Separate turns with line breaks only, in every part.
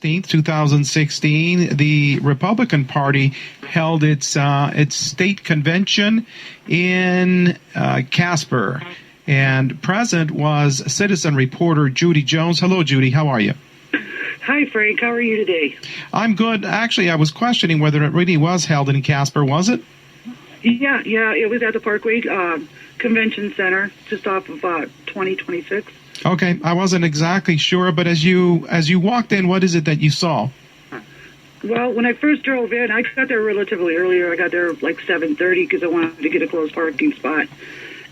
16th, 2016, the Republican Party held its state convention in Casper. And present was citizen reporter Judy Jones. Hello, Judy. How are you?
Hi, Frank. How are you today?
I'm good. Actually, I was questioning whether it really was held in Casper. Was it?
Yeah. It was at the Parkway Convention Center, just off of 2026.
Okay. I wasn't exactly sure, but as you walked in, what is it that you saw?
Well, when I first drove in, I got there relatively earlier. I got there like 7:30 because I wanted to get a close parking spot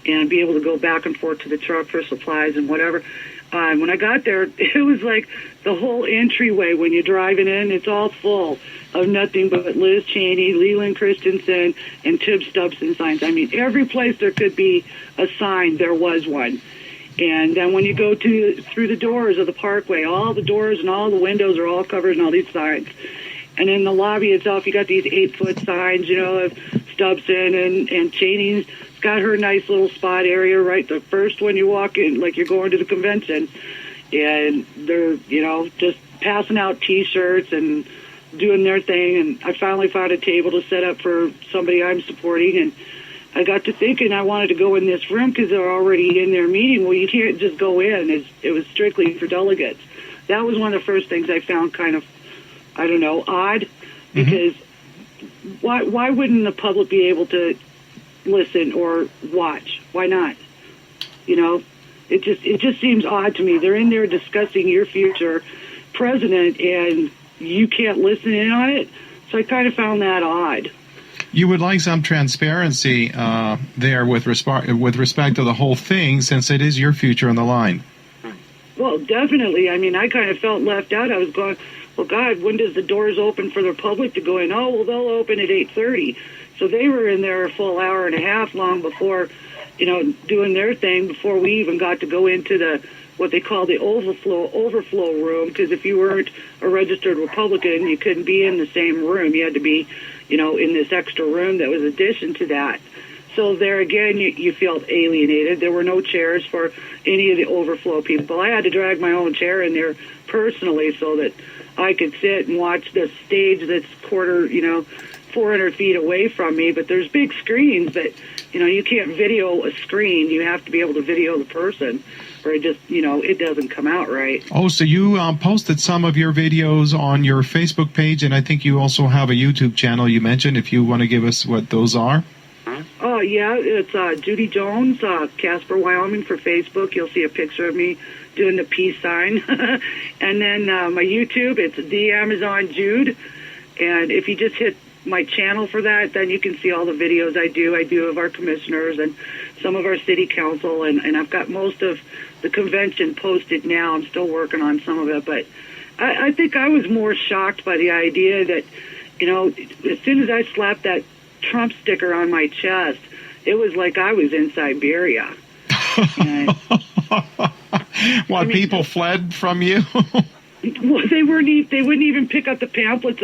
and be able to go back and forth to the truck for supplies and whatever. When I got there, it was like the whole entryway when you're driving in, it's all full of nothing but Liz Cheney, Leland Christensen, and Tib Stubbs signs. I mean, every place there could be a sign, there was one. And then when you go through the doors of the Parkway, all the doors and all the windows are all covered in all these signs. And in the lobby itself, you got these 8-foot signs, of Stubbson and Cheney's got her nice little spot area right the first when you walk in, like you're going to the convention. And they're, just passing out T-shirts and doing their thing. And I finally found a table to set up for somebody I'm supporting. And I got to thinking I wanted to go in this room because they're already in their meeting. Well, you can't just go in. It was strictly for delegates. That was one of the first things I found kind of, odd. Because why wouldn't the public be able to listen or watch? Why not? It just seems odd to me. They're in there discussing your future president and you can't listen in on it. So I kind of found that odd.
You would like some transparency there with respect to the whole thing, since it is your future on the line.
Well, definitely. I mean, I kind of felt left out. I was going, well, God, when does the doors open for the public to go in? Oh, well, they'll open at 8:30. So they were in there a full hour and a half long before, doing their thing, before we even got to go into what they call the overflow room, because if you weren't a registered Republican, you couldn't be in the same room. You had to be, in this extra room that was addition to that. So there again, you felt alienated. There were no chairs for any of the overflow people. I had to drag my own chair in there personally so that I could sit and watch the stage that's 400 feet away from me. But there's big screens that, you can't video a screen. You have to be able to video the person, or it just, it doesn't come out right.
Oh, so you posted some of your videos on your Facebook page, and I think you also have a YouTube channel you mentioned, if you want to give us what those are.
Oh, yeah, it's Judy Jones, Casper, Wyoming for Facebook. You'll see a picture of me doing the peace sign. And then my YouTube, it's The Amazon Jude. And if you just hit my channel for that, then you can see all the videos I do. I do of our commissioners and some of our city council, and I've got most of the convention posted now. I'm still working on some of it, but I think I was more shocked by the idea that, as soon as I slapped that Trump sticker on my chest, it was like I was in Siberia.
People fled from you?
Well, they wouldn't even pick up the pamphlets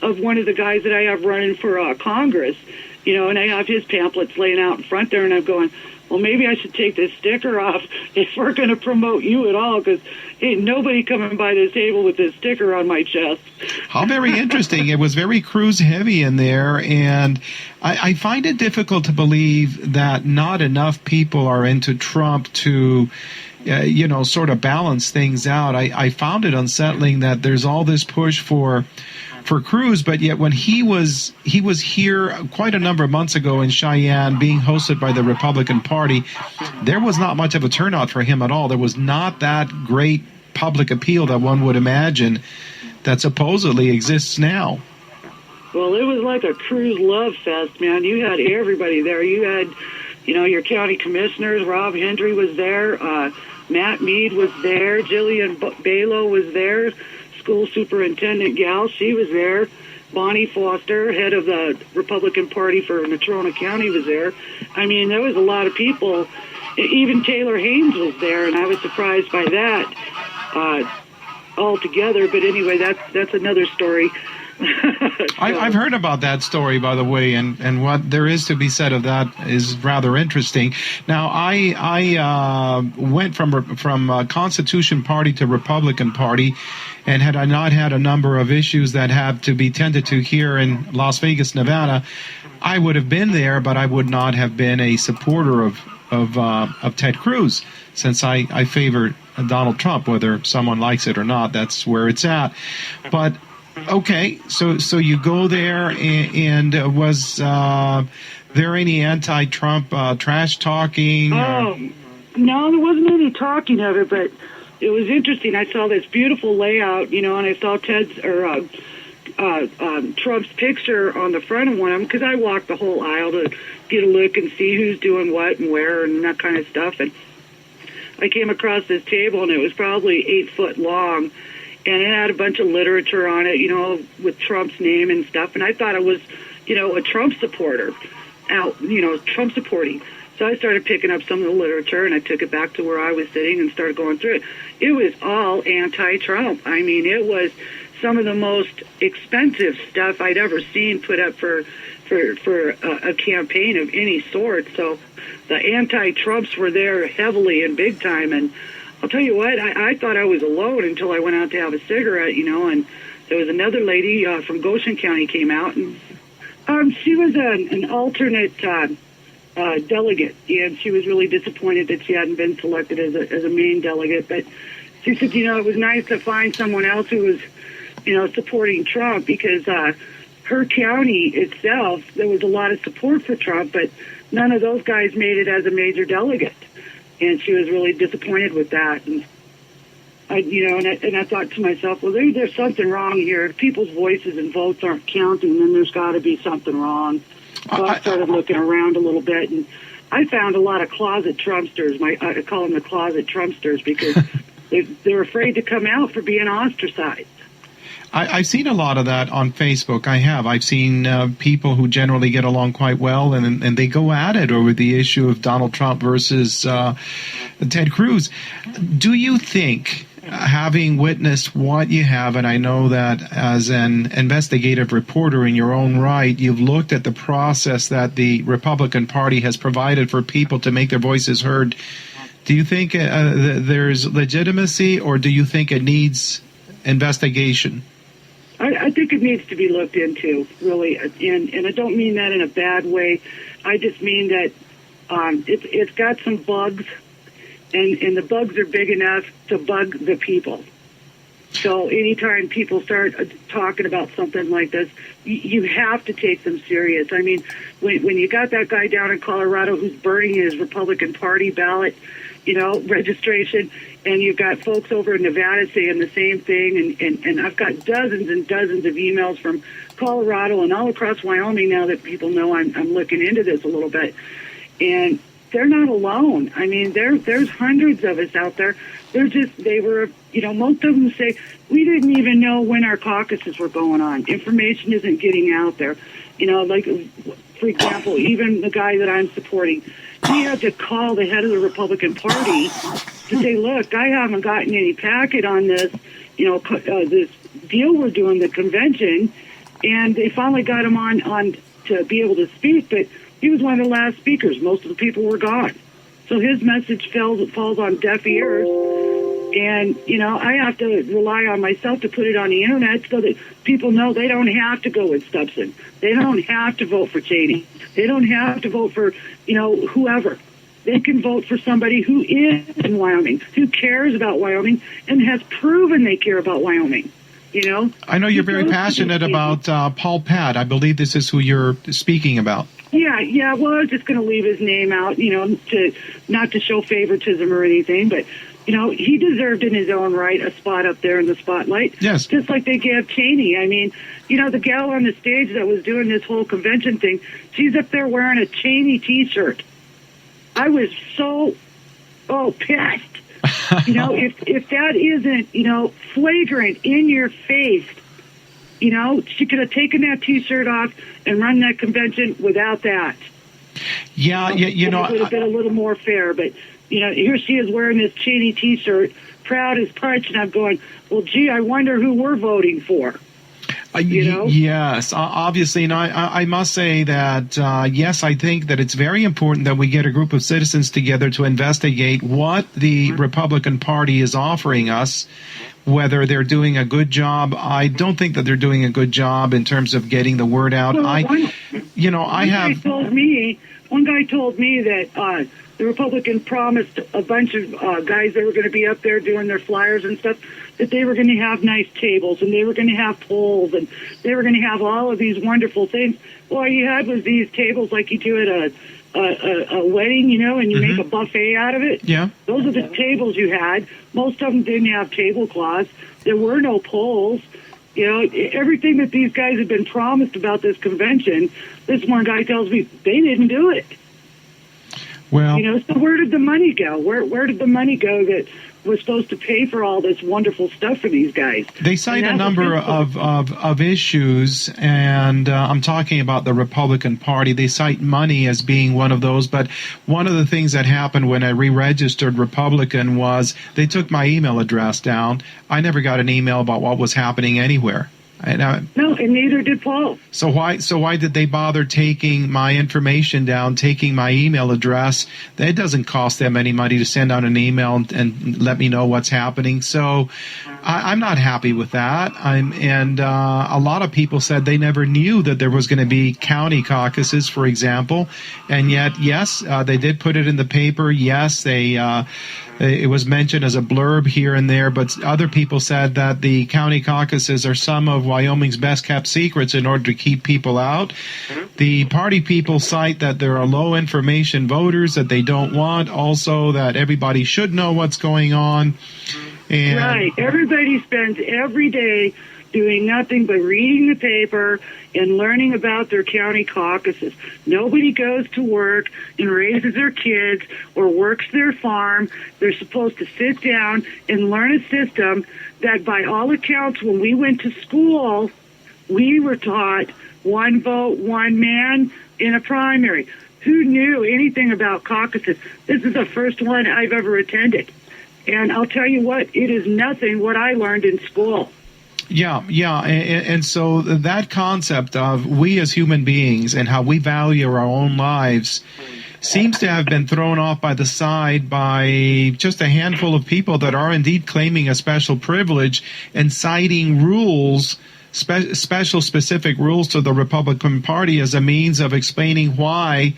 of one of the guys that I have running for Congress, and I have his pamphlets laying out in front there, and I'm going, well, maybe I should take this sticker off if we're going to promote you at all, because ain't nobody coming by this table with this sticker on my chest.
How very interesting. It was very cruise heavy in there, and I find it difficult to believe that not enough people are into Trump to sort of balance things out. I found it unsettling that there's all this push for Cruz, but yet when he was here quite a number of months ago in Cheyenne being hosted by the Republican Party, there was not much of a turnout for him at all. There was not that great public appeal that one would imagine that supposedly exists now.
Well, it was like a Cruz love fest, man. You had everybody there. You had, your county commissioners. Rob Hendry was there. Matt Mead was there. Jillian Balo was there. School superintendent gal, she was there. Bonnie Foster, head of the Republican Party for Natrona County, was there. I mean, there was a lot of people. Even Taylor Haynes was there, and I was surprised by that altogether. But anyway, that's another story.
I've heard about that story, by the way, and what there is to be said of that is rather interesting. Now, I went from Constitution Party to Republican Party, And had I not had a number of issues that have to be tended to here in Las Vegas, Nevada, I would have been there, but I would not have been a supporter of Ted Cruz, since I favor Donald Trump, whether someone likes it or not. That's where it's at. But okay, so you go there, and was there any anti-Trump trash talking?
Oh, no, there wasn't any talking of it, but it was interesting. I saw this beautiful layout, and I saw Trump's picture on the front of one of them, because I walked the whole aisle to get a look and see who's doing what and where and that kind of stuff. And I came across this table, and it was probably 8 foot long, and it had a bunch of literature on it, with Trump's name and stuff. And I thought it was, a Trump supporter out, Trump supporting. So I started picking up some of the literature, and I took it back to where I was sitting and started going through it. It was all anti-Trump. I mean, it was some of the most expensive stuff I'd ever seen put up for a campaign of any sort. So the anti-Trumps were there heavily and big time. And I'll tell you what, I thought I was alone until I went out to have a cigarette, and there was another lady from Goshen County came out, and she was an alternate delegate, and she was really disappointed that she hadn't been selected as a main delegate. But she said, it was nice to find someone else who was, supporting Trump, because her county itself, there was a lot of support for Trump, but none of those guys made it as a major delegate, and she was really disappointed with that. And I thought to myself, well, there's something wrong here. If people's voices and votes aren't counting, then there's got to be something wrong. So I started looking around a little bit, and I found a lot of closet Trumpsters. I call them the closet Trumpsters, because they're afraid to come out for being ostracized.
I've seen a lot of that on Facebook. I've seen people who generally get along quite well, and they go at it over the issue of Donald Trump versus Ted Cruz. Do you think, having witnessed what you have, and I know that as an investigative reporter in your own right, you've looked at the process that the Republican Party has provided for people to make their voices heard, do you think there's legitimacy, or do you think it needs investigation?
I think it needs to be looked into, really, and I don't mean that in a bad way. I just mean that it's got some bugs, and the bugs are big enough to bug the people. So anytime people start talking about something like this, you have to take them serious. I mean, when you got that guy down in Colorado who's burning his Republican Party ballot, registration, and you've got folks over in Nevada saying the same thing, and I've got dozens and dozens of emails from Colorado and all across Wyoming now that people know I'm looking into this a little bit, and they're not alone. I mean, there's hundreds of us out there. They were, most of them say, we didn't even know when our caucuses were going on. Information isn't getting out there. Like, for example, even the guy that I'm supporting, he had to call the head of the Republican Party to say, look, I haven't gotten any packet on this, this deal we're doing, the convention, and they finally got him on to be able to speak, but he was one of the last speakers. Most of the people were gone. So his message falls on deaf ears, and, I have to rely on myself to put it on the internet so that people know they don't have to go with Stubson. They don't have to vote for Cheney. They don't have to vote for, whoever. They can vote for somebody who is in Wyoming, who cares about Wyoming, and has proven they care about Wyoming.
I know you're very passionate about Paul Pat. I believe this is who you're speaking about.
Yeah. Well, I was just going to leave his name out, to not to show favoritism or anything, but he deserved in his own right a spot up there in the spotlight.
Yes.
Just like they gave Cheney. I mean, the gal on the stage that was doing this whole convention thing, she's up there wearing a Cheney T-shirt. I was so pissed. If that isn't, flagrant in your face, she could have taken that T-shirt off and run that convention without that.
Yeah,
it would have been a little more fair, but, here she is wearing this Cheney T-shirt, proud as punch, and I'm going, well, gee, I wonder who we're voting for.
Yes, obviously, and I must say that, yes, I think that it's very important that we get a group of citizens together to investigate what the Republican Party is offering us, whether they're doing a good job. I don't think that they're doing a good job in terms of getting the word out.
Well, one guy told me that the Republicans promised a bunch of guys that were going to be up there doing their flyers and stuff that they were going to have nice tables and they were going to have poles and they were going to have all of these wonderful things. Well, all you had was these tables like you do at a wedding, and you make a buffet out of it.
Yeah.
Those are the tables you had. Most of them didn't have tablecloths. There were no poles. Everything that these guys have been promised about this convention, this one guy tells me they didn't do it.
Well,
so where did the money go? Where did the money go that was supposed to pay for all this wonderful stuff for these guys?
They cite a number of issues, and I'm talking about the Republican Party. They cite money as being one of those, but one of the things that happened when I re-registered Republican was they took my email address down. I never got an email about what was happening anywhere.
No, and neither did Paul.
So why did they bother taking my information down, taking my email address? It doesn't cost them any money to send out an email and let me know what's happening. So I'm not happy with that. A lot of people said they never knew that there was going to be county caucuses, for example, and yet yes, they did put it in the paper. Yes, it was mentioned as a blurb here and there, but other people said that the county caucuses are some of Wyoming's best-kept secrets in order to keep people out. The party people cite that there are low-information voters that they don't want, also that everybody should know what's going on. And
right. Everybody spends every day doing nothing but reading the paper and learning about their county caucuses. Nobody goes to work and raises their kids or works their farm. They're supposed to sit down and learn a system that, by all accounts, when we went to school, we were taught one vote, one man in a primary. Who knew anything about caucuses? This is the first one I've ever attended. And I'll tell you what, it is nothing what I learned in school.
Yeah, and so that concept of we as human beings and how we value our own lives seems to have been thrown off by the side by just a handful of people that are indeed claiming a special privilege and citing rules, special specific rules to the Republican Party as a means of explaining why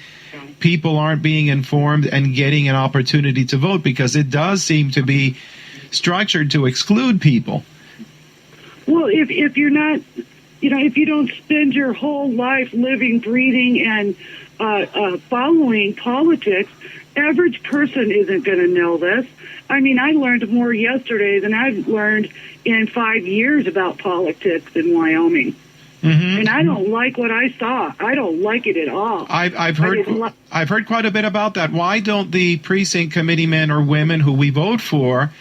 people aren't being informed and getting an opportunity to vote, because it does seem to be structured to exclude people.
Well, if you're not, if you don't spend your whole life living, breathing, and following politics, average person isn't going to know this. I mean, I learned more yesterday than I've learned in 5 years about politics in Wyoming. Mm-hmm. And I don't like what I saw. I don't like it at all.
I've heard quite a bit about that. Why don't the precinct committee men or women who we vote for,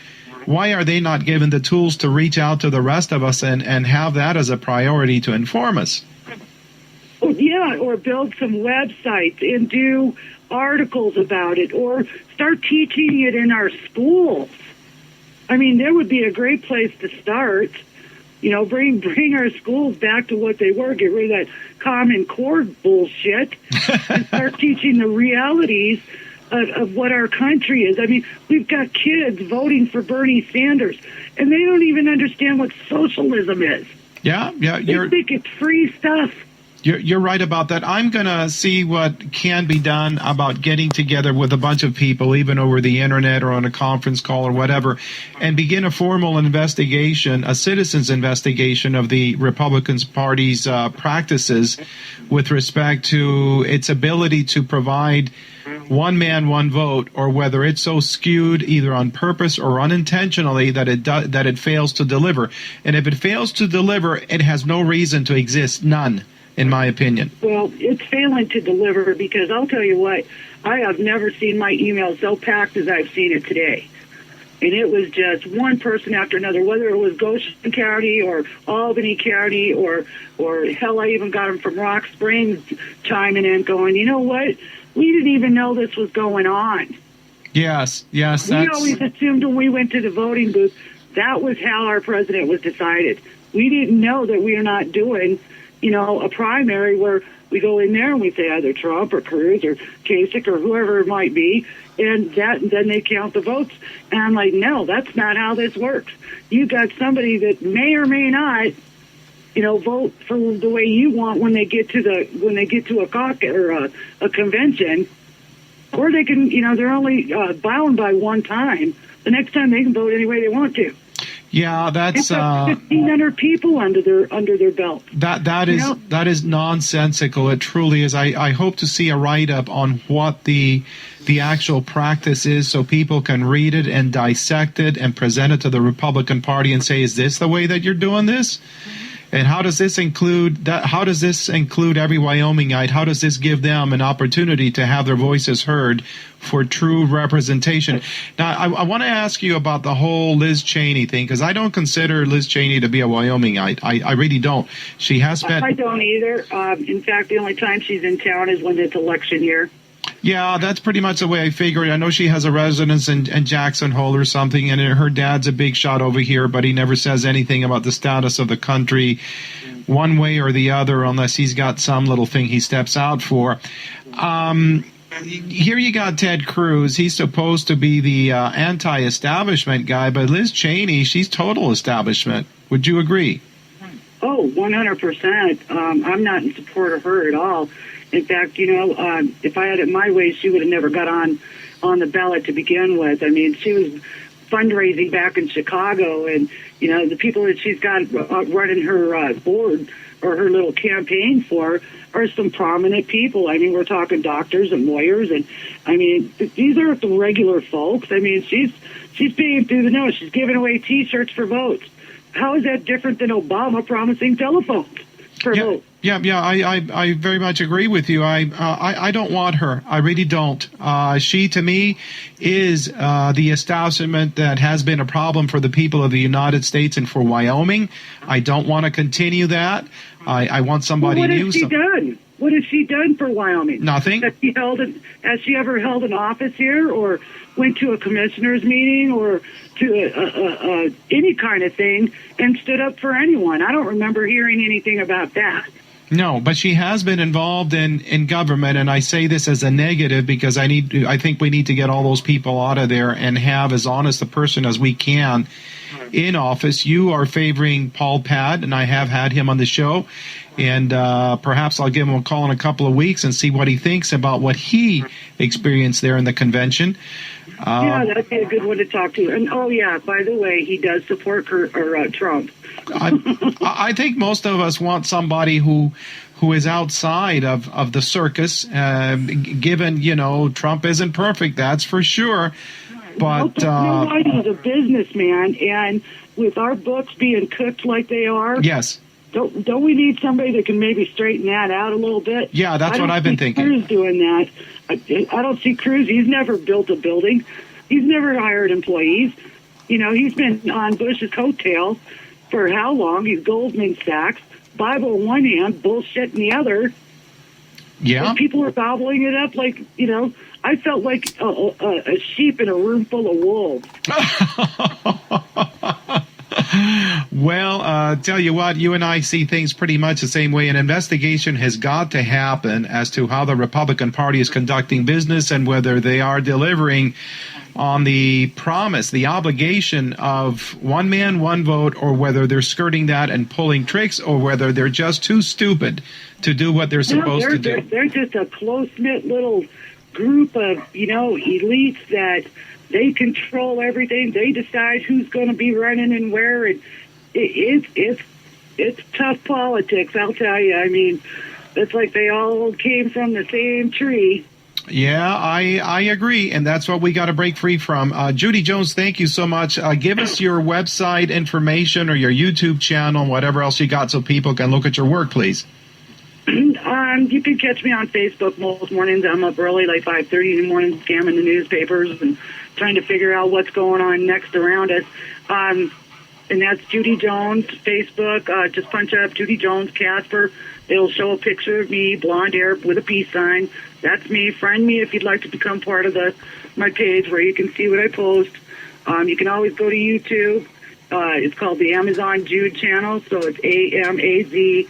why are they not given the tools to reach out to the rest of us and have that as a priority to inform us?
Oh, yeah, or build some websites and do articles about it, or start teaching it in our schools. I mean, that would be a great place to start. Bring our schools back to what they were. Get rid of that Common Core bullshit and start teaching the realities of what our country is. I mean, we've got kids voting for Bernie Sanders, and they don't even understand what socialism is.
Yeah.
They think it's free stuff.
You're right about that. I'm going to see what can be done about getting together with a bunch of people, even over the internet or on a conference call or whatever, and begin a formal investigation, a citizen's investigation of the Republican Party's practices with respect to its ability to provide one man, one vote, or whether it's so skewed either on purpose or unintentionally that it fails to deliver. And if it fails to deliver, it has no reason to exist, none, in my opinion.
Well, it's failing to deliver because I'll tell you what, I have never seen my email so packed as I've seen it today. And it was just one person after another, whether it was Goshen County or Albany County or hell, I even got them from Rock Springs chiming in going, you know what? We didn't even know this was going on.
Yes.
We always assumed when we went to the voting booth, that was how our president was decided. We didn't know that we are not doing, a primary where we go in there and we say either Trump or Cruz or Kasich or whoever it might be, and then they count the votes. And I'm like, no, that's not how this works. You got somebody that may or may not, vote for the way you want when they get to a caucus or a convention, or they can, they're only bound by one time. The next time they can vote any way they want to.
Yeah, that's
1,500 people under their belt.
That is nonsensical. It truly is. I hope to see a write-up on what the actual practice is, so people can read it and dissect it and present it to the Republican Party and say, is this the way that you're doing this? And how does this include that? How does this include every Wyomingite? How does this give them an opportunity to have their voices heard for true representation? Now, I want to ask you about the whole Liz Cheney thing, because I don't consider Liz Cheney to be a Wyomingite. I really don't. She has spent.
I don't either. In fact, the only time she's in town is when it's election year.
Yeah, that's pretty much the way I figured. I know she has a residence in Jackson Hole or something, and her dad's a big shot over here, but he never says anything about the status of the country one way or the other unless he's got some little thing he steps out for. Here you got Ted Cruz. He's supposed to be the anti-establishment guy, but Liz Cheney, she's total establishment. Would you agree?
Oh, 100%. I'm not in support of her at all. In fact, if I had it my way, she would have never got on the ballot to begin with. I mean, she was fundraising back in Chicago, and, the people that she's got running her board or her little campaign for are some prominent people. I mean, we're talking doctors and lawyers, and, I mean, these aren't the regular folks. I mean, she's paying through the nose. She's giving away T-shirts for votes. How is that different than Obama promising telephones for votes?
Yeah, I very much agree with you. I don't want her. I really don't. She, to me, is the establishment that has been a problem for the people of the United States and for Wyoming. I don't want to continue that. I want somebody new.
What has she done? What has she done for Wyoming?
Nothing.
Has she ever held an office here, or went to a commissioner's meeting, or to any kind of thing and stood up for anyone? I don't remember hearing anything about that.
No, but she has been involved in government, and I say this as a negative because I think we need to get all those people out of there and have as honest a person as we can in office. You are favoring Paul Pad, and I have had him on the show, and perhaps I'll give him a call in a couple of weeks and see what he thinks about what he experienced there in the convention.
Yeah, that'd be a good one to talk to. And by the way, he does support Trump.
I think most of us want somebody who is outside of the circus. Given Trump isn't perfect, that's for sure. But
he's a businessman, and with our books being cooked like they are,
yes.
Don't we need somebody that can maybe straighten that out a little bit?
Yeah, that's what I've been thinking.
Cruz doing that. I don't see Cruz. He's never built a building. He's never hired employees. He's been on Bush's coattail for how long? He's Goldman Sachs, Bible in one hand, bullshit in the other.
Yeah.
And people are gobbling it up like, I felt like a sheep in a room full of wolves.
Well, tell you what, you and I see things pretty much the same way. An investigation has got to happen as to how the Republican Party is conducting business and whether they are delivering on the promise, the obligation of one man, one vote, or whether they're skirting that and pulling tricks, or whether they're just too stupid to do what they're supposed to do.
They're just a close-knit little group of, elites that they control everything. They decide who's going to be running and where. And it's tough politics, I'll tell you. I mean, it's like they all came from the same tree.
Yeah, I agree, and that's what we got to break free from. Judy Jones, thank you so much. Give us your website information or your YouTube channel, whatever else you got, so people can look at your work, please.
You can catch me on Facebook most mornings. I'm up early, like 5:30 in the morning, scamming the newspapers and trying to figure out what's going on next around us. And that's Judy Jones, Facebook. Just punch up Judy Jones, Casper. It'll show a picture of me, blonde hair with a peace sign. That's me. Friend me if you'd like to become part of my page where you can see what I post. You can always go to YouTube It's called the Amazon Jude channel, so it's AmazonJude,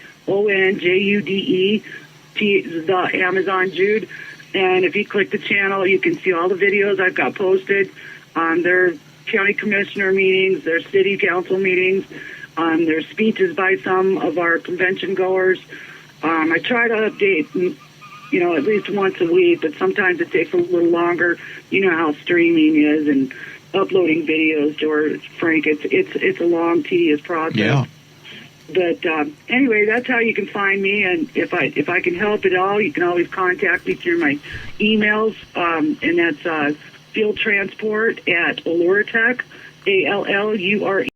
the Amazon Jude. And if you click the channel, you can see all the videos I've got posted on their county commissioner meetings, their city council meetings, their speeches by some of our convention goers. I try to update, at least once a week, but sometimes it takes a little longer. You know how streaming is and uploading videos, George, Frank. It's a long, tedious process.
Yeah.
But anyway, that's how you can find me. And if I can help at all, you can always contact me through my emails, and that's field transport at Alluretech, ALLURE.